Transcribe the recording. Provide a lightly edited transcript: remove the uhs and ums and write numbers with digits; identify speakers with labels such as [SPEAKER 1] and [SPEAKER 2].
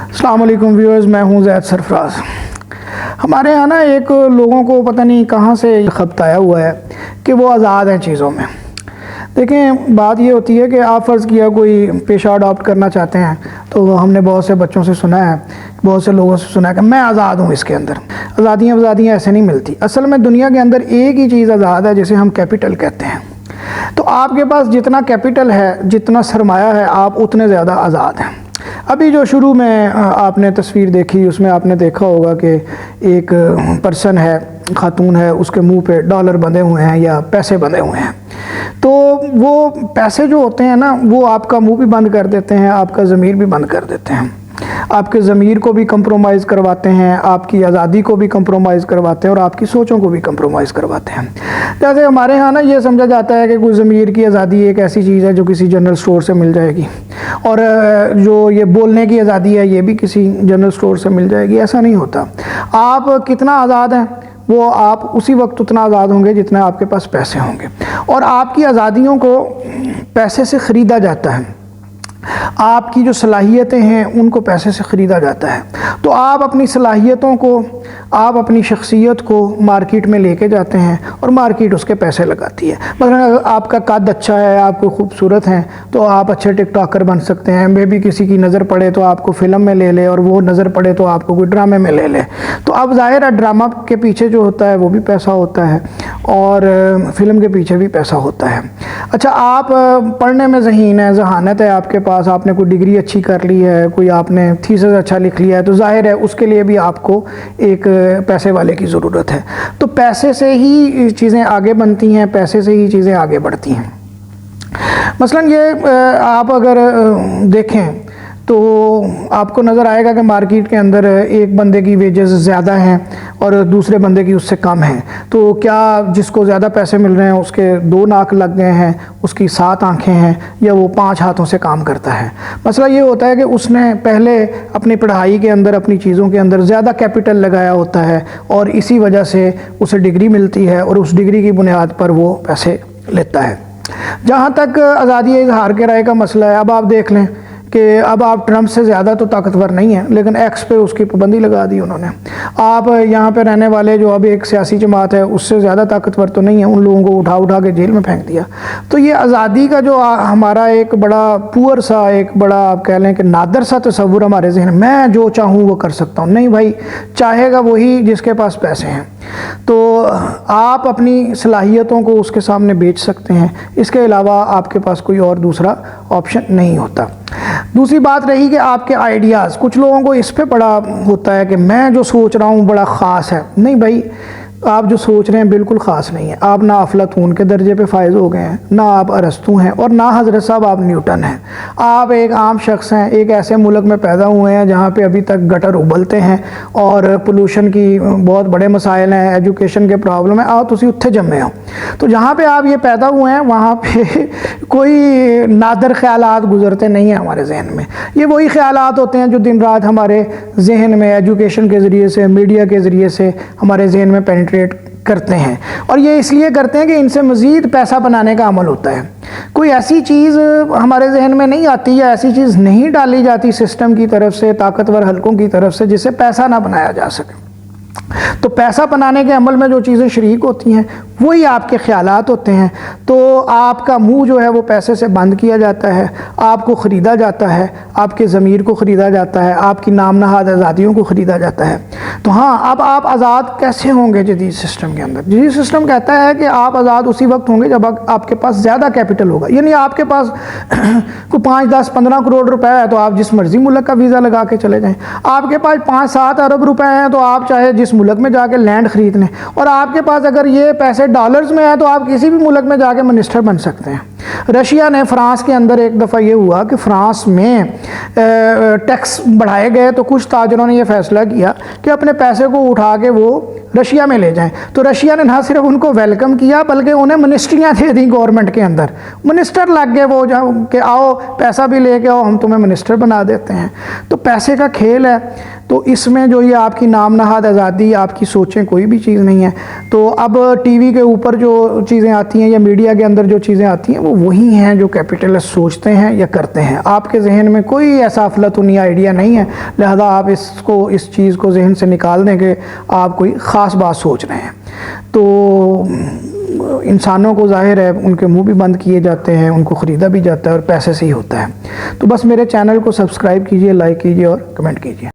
[SPEAKER 1] السلام علیکم ویورز، میں ہوں زید سرفراز۔ ہمارے یہاں نا ایک لوگوں کو پتہ نہیں کہاں سے خبط آیا ہوا ہے کہ وہ آزاد ہیں چیزوں میں۔ دیکھیں، بات یہ ہوتی ہے کہ آپ فرض کیا کوئی پیشہ اڈاپٹ کرنا چاہتے ہیں تو ہم نے بہت سے بچوں سے سنا ہے، بہت سے لوگوں سے سنا ہے کہ میں آزاد ہوں اس کے اندر۔ آزادیاں ایسے نہیں ملتی۔ اصل میں دنیا کے اندر ایک ہی چیز آزاد ہے جسے ہم کیپٹل کہتے ہیں۔ تو آپ کے پاس جتنا کیپٹل ہے، جتنا سرمایہ ہے، آپ اتنے زیادہ آزاد ہیں۔ ابھی جو شروع میں آپ نے تصویر دیکھی، اس میں آپ نے دیکھا ہوگا کہ ایک پرسن ہے، خاتون ہے، اس کے منہ پہ ڈالر بندھے ہوئے ہیں یا پیسے بندھے ہوئے ہیں۔ تو وہ پیسے جو ہوتے ہیں نا، وہ آپ کا منہ بھی بند کر دیتے ہیں، آپ کا ضمیر بھی بند کر دیتے ہیں، آپ کے ضمیر کو بھی کمپرومائز کرواتے ہیں، آپ کی آزادی کو بھی کمپرومائز کرواتے ہیں، اور آپ کی سوچوں کو بھی کمپرومائز کرواتے ہیں۔ جیسے ہمارے ہاں نا یہ سمجھا جاتا ہے کہ کوئی ضمیر کی آزادی ایک ایسی چیز ہے جو کسی جنرل اسٹور سے مل جائے گی، اور جو یہ بولنے کی آزادی ہے یہ بھی کسی جنرل اسٹور سے مل جائے گی۔ ایسا نہیں ہوتا۔ آپ کتنا آزاد ہیں، وہ آپ اسی وقت اتنا آزاد ہوں گے جتنا آپ کے پاس پیسے ہوں گے، اور آپ کی آزادیوں کو پیسے سے خریدا جاتا ہے۔ آپ کی جو صلاحیتیں ہیں ان کو پیسے سے خریدا جاتا ہے۔ تو آپ اپنی صلاحیتوں کو، آپ اپنی شخصیت کو مارکیٹ میں لے کے جاتے ہیں، اور مارکیٹ اس کے پیسے لگاتی ہے۔ مثلا اگر آپ کا قد اچھا ہے، آپ کو خوبصورت ہیں، تو آپ اچھے ٹک ٹاکر بن سکتے ہیں۔ میں بھی کسی کی نظر پڑے تو آپ کو فلم میں لے لے، اور وہ نظر پڑے تو آپ کو کوئی ڈرامے میں لے لے۔ تو اب ظاہر ہے ڈرامہ کے پیچھے جو ہوتا ہے وہ بھی پیسہ ہوتا ہے، اور فلم کے پیچھے بھی پیسہ ہوتا ہے۔ اچھا، آپ پڑھنے میں ذہین ہے، ذہانت ہے آپ کے پاس، آپ نے کوئی ڈگری اچھی کر لی ہے، کوئی آپ نے تھیسس اچھا لکھ لیا ہے، تو ظاہر ہے اس کے لیے بھی آپ کو ایک پیسے والے کی ضرورت ہے۔ تو پیسے سے ہی چیزیں آگے بنتی ہیں، پیسے سے ہی چیزیں آگے بڑھتی ہیں۔ مثلا یہ آپ اگر دیکھیں تو آپ کو نظر آئے گا کہ مارکیٹ کے اندر ایک بندے کی ویجز زیادہ ہیں اور دوسرے بندے کی اس سے کم ہیں، تو کیا جس کو زیادہ پیسے مل رہے ہیں اس کے 2 ناک لگ گئے ہیں، اس کی 7 آنکھیں ہیں، یا وہ 5 ہاتھوں سے کام کرتا ہے؟ مسئلہ یہ ہوتا ہے کہ اس نے پہلے اپنی پڑھائی کے اندر، اپنی چیزوں کے اندر زیادہ کیپٹل لگایا ہوتا ہے، اور اسی وجہ سے اسے ڈگری ملتی ہے، اور اس ڈگری کی بنیاد پر وہ پیسے لیتا ہے۔ جہاں تک آزادی اظہار کے رائے کا مسئلہ ہے، اب آپ دیکھ لیں کہ اب آپ ٹرمپ سے زیادہ تو طاقتور نہیں ہیں، لیکن ایکس پہ اس کی پابندی لگا دی انہوں نے۔ آپ یہاں پہ رہنے والے جو اب ایک سیاسی جماعت ہے، اس سے زیادہ طاقتور تو نہیں ہیں، ان لوگوں کو اٹھا کے جیل میں پھینک دیا۔ تو یہ آزادی کا جو ہمارا ایک بڑا پور سا، ایک بڑا آپ کہہ لیں کہ نادر سا تصور ہمارے ذہن میں جو چاہوں وہ کر سکتا ہوں، نہیں بھائی، چاہے گا وہی جس کے پاس پیسے ہیں۔ تو آپ اپنی صلاحیتوں کو اس کے سامنے بیچ سکتے ہیں، اس کے علاوہ آپ کے پاس کوئی اور دوسرا آپشن نہیں ہوتا۔ دوسری بات رہی کہ آپ کے آئیڈیاز، کچھ لوگوں کو اس پہ بڑا ہوتا ہے کہ میں جو سوچ رہا ہوں بڑا خاص ہے۔ نہیں بھائی، آپ جو سوچ رہے ہیں بالکل خاص نہیں ہے۔ آپ نہ افلاطون کے درجے پہ فائز ہو گئے ہیں، نہ آپ ارسطو ہیں، اور نہ حضرت صاحب آپ نیوٹن ہیں۔ آپ ایک عام شخص ہیں، ایک ایسے ملک میں پیدا ہوئے ہیں جہاں پہ ابھی تک گٹر ابلتے ہیں، اور پولوشن کی بہت بڑے مسائل ہیں، ایجوکیشن کے پرابلم ہیں۔ آپ اسی اتھے جمے ہو، تو جہاں پہ آپ یہ پیدا ہوئے ہیں وہاں پہ کوئی نادر خیالات گزرتے نہیں ہیں ہمارے ذہن میں۔ یہ وہی خیالات ہوتے ہیں جو دن رات ہمارے ذہن میں ایجوکیشن کے ذریعے سے، میڈیا کے ذریعے سے ہمارے ذہن میں پینٹریٹ کرتے ہیں، اور یہ اس لیے کرتے ہیں کہ ان سے مزید پیسہ بنانے کا عمل ہوتا ہے۔ کوئی ایسی چیز ہمارے ذہن میں نہیں آتی، یا ایسی چیز نہیں ڈالی جاتی سسٹم کی طرف سے، طاقتور حلقوں کی طرف سے، جس سے پیسہ نہ بنایا جا سکے۔ تو پیسہ بنانے کے عمل میں جو چیزیں شریک ہوتی ہیں وہی آپ کے خیالات ہوتے ہیں۔ تو آپ کا منہ جو ہے وہ پیسے سے بند کیا جاتا ہے، آپ کو خریدا جاتا ہے، آپ کے ضمیر کو خریدا جاتا ہے، آپ کی نام نہاد آزادیوں کو خریدا جاتا ہے۔ تو ہاں، اب آپ آزاد کیسے ہوں گے جدید سسٹم کے اندر؟ جدید سسٹم کہتا ہے کہ آپ آزاد اسی وقت ہوں گے جب آپ کے پاس زیادہ کیپٹل ہوگا۔ یعنی آپ کے پاس کوئی 5، 10، 15 کروڑ روپے ہے تو آپ جس مرضی ملک کا ویزا لگا کے چلے جائیں۔ آپ کے پاس 5، 7 ارب روپے ہیں تو آپ چاہے جس ملک میں جا کے لینڈ خرید لیں، اور آپ کے پاس اگر یہ پیسے ڈالرز میں ہیں تو آپ کسی بھی ملک میں جا کے منسٹر بن سکتے ہیں۔ رشیا نے، فرانس کے اندر ایک دفعہ یہ ہوا کہ فرانس میں ٹیکس بڑھائے گئے، تو کچھ تاجروں نے یہ فیصلہ کیا کہ اپنے پیسے کو اٹھا کے وہ رشیا میں لے جائیں۔ تو رشیا نے نہ صرف ان کو ویلکم کیا بلکہ انہیں منسٹریاں دے دیں گورنمنٹ کے اندر، منسٹر لگ گئے وہ کہ آؤ پیسہ بھی لے کے آؤ، ہم تمہیں منسٹر بنا دیتے ہیں۔ تو پیسے کا کھیل ہے۔ تو اس میں جو یہ آپ کی نام نہاد آزادی، آپ کی سوچیں کوئی بھی چیز نہیں ہے. تو اب ٹی وی کے اوپر جو چیزیں آتی ہیں یا میڈیا کے اندر جو چیزیں آتی ہیں وہ وہی ہیں جو کیپٹلسٹ سوچتے ہیں یا کرتے ہیں. آپ کے ذہن میں کوئی ایسا افلاطونی آئیڈیا نہیں ہے، لہذا آپ اس چیز کو ذہن سے نکال دیں کہ آپ کوئی خاص بات سوچ رہے ہیں. تو انسانوں کو ظاہر ہے ان کے منہ بھی بند کیے جاتے ہیں، ان کو خریدا بھی جاتا ہے اور پیسے سے ہی ہوتا ہے. تو بس میرے چینل کو سبسکرائب کیجئے، لائک کیجئے اور کمنٹ کیجئے.